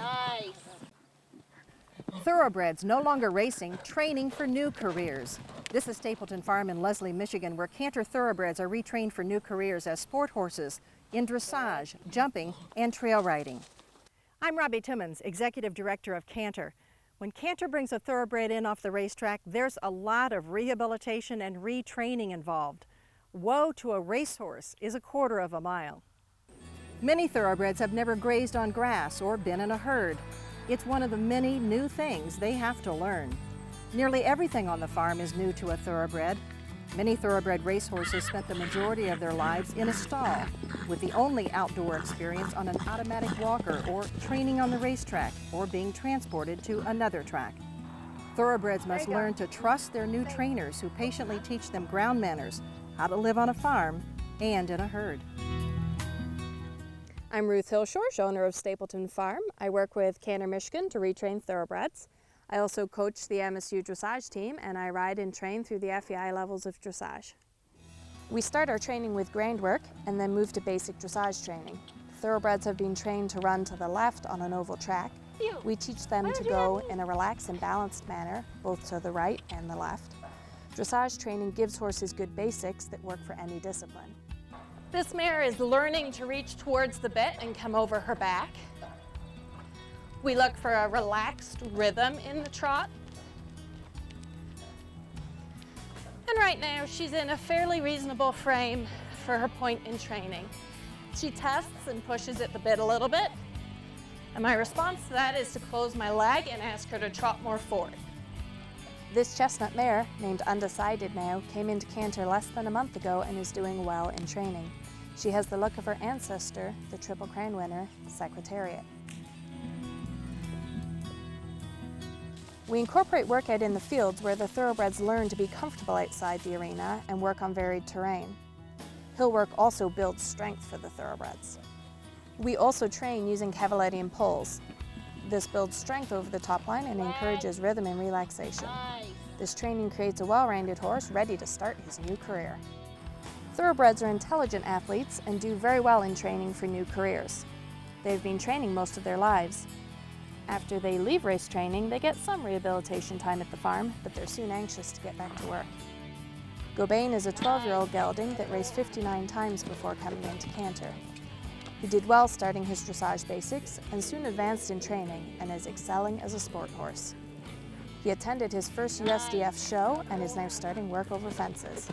Nice. Thoroughbreds no longer racing, training for new careers. This is Stapleton Farm in Leslie, Michigan, where Canter Thoroughbreds are retrained for new careers as sport horses in dressage, jumping, and trail riding. I'm Robbie Timmons, Executive Director of Canter. When Canter brings a thoroughbred in off the racetrack, there's a lot of rehabilitation and retraining involved. Woe to a racehorse is 1/4 of a mile. Many thoroughbreds have never grazed on grass or been in a herd. It's one of the many new things they have to learn. Nearly everything on the farm is new to a thoroughbred. Many thoroughbred racehorses spent the majority of their lives in a stall, with the only outdoor experience on an automatic walker or training on the racetrack or being transported to another track. Thoroughbreds must learn to trust their new trainers who patiently teach them ground manners, how to live on a farm and in a herd. I'm Ruth Hillshore, owner of Stapleton Farm. I work with Canter, Michigan to retrain thoroughbreds. I also coach the MSU dressage team, and I ride and train through the FEI levels of dressage. We start our training with groundwork and then move to basic dressage training. Thoroughbreds have been trained to run to the left on an oval track. We teach them to go in a relaxed and balanced manner, both to the right and the left. Dressage training gives horses good basics that work for any discipline. This mare is learning to reach towards the bit and come over her back. We look for a relaxed rhythm in the trot. And right now she's in a fairly reasonable frame for her point in training. She tests and pushes at the bit a little bit. And my response to that is to close my leg and ask her to trot more forward. This chestnut mare, named Undecided now, came into Canter less than a month ago and is doing well in training. She has the look of her ancestor, the Triple Crown winner, Secretariat. We incorporate workout in the fields where the thoroughbreds learn to be comfortable outside the arena and work on varied terrain. Hill work also builds strength for the thoroughbreds. We also train using cavalierian poles. This builds strength over the top line and encourages rhythm and relaxation. This training creates a well-rounded horse ready to start his new career. Thoroughbreds are intelligent athletes and do very well in training for new careers. They've been training most of their lives. After they leave race training, they get some rehabilitation time at the farm, but they're soon anxious to get back to work. Gobain is a 12-year-old gelding that raced 59 times before coming into Canter. He did well starting his dressage basics and soon advanced in training and is excelling as a sport horse. He attended his first USDF show and is now starting work over fences.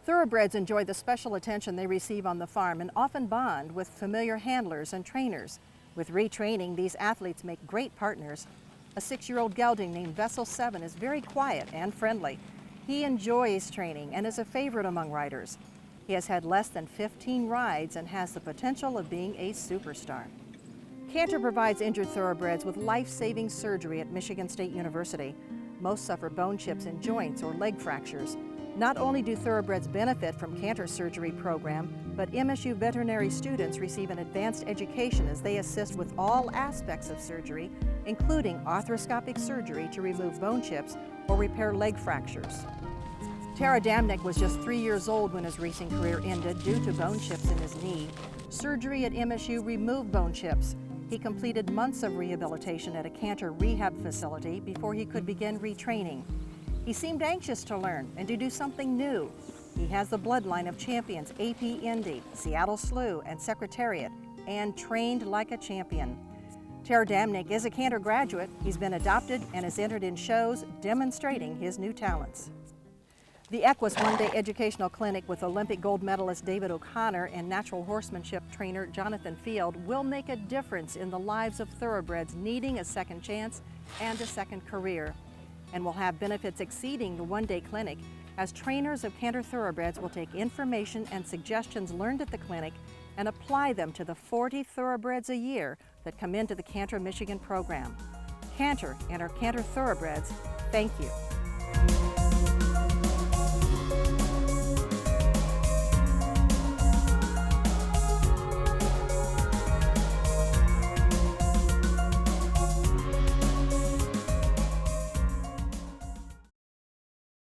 Thoroughbreds enjoy the special attention they receive on the farm and often bond with familiar handlers and trainers. With retraining, these athletes make great partners. A 6-year-old gelding named Vessel 7 is very quiet and friendly. He enjoys training and is a favorite among riders. He has had less than 15 rides and has the potential of being a superstar. Canter provides injured thoroughbreds with life-saving surgery at Michigan State University. Most suffer bone chips in joints or leg fractures. Not only do thoroughbreds benefit from Canter's surgery program, but MSU veterinary students receive an advanced education as they assist with all aspects of surgery, including arthroscopic surgery to remove bone chips or repair leg fractures. Tara Damnick was just 3 years old when his racing career ended due to bone chips in his knee. Surgery at MSU removed bone chips. He completed months of rehabilitation at a Canter rehab facility before he could begin retraining. He seemed anxious to learn and to do something new. He has the bloodline of champions AP Indy, Seattle Slew, and Secretariat, and trained like a champion. Tara Damnick is a Canter graduate. He's been adopted and has entered in shows demonstrating his new talents. The Equus one-day educational clinic with Olympic gold medalist David O'Connor and natural horsemanship trainer Jonathan Field will make a difference in the lives of thoroughbreds needing a second chance and a second career, and will have benefits exceeding the one-day clinic, as trainers of Canter thoroughbreds will take information and suggestions learned at the clinic and apply them to the 40 thoroughbreds a year that come into the Canter Michigan program. Canter and our Canter thoroughbreds, thank you.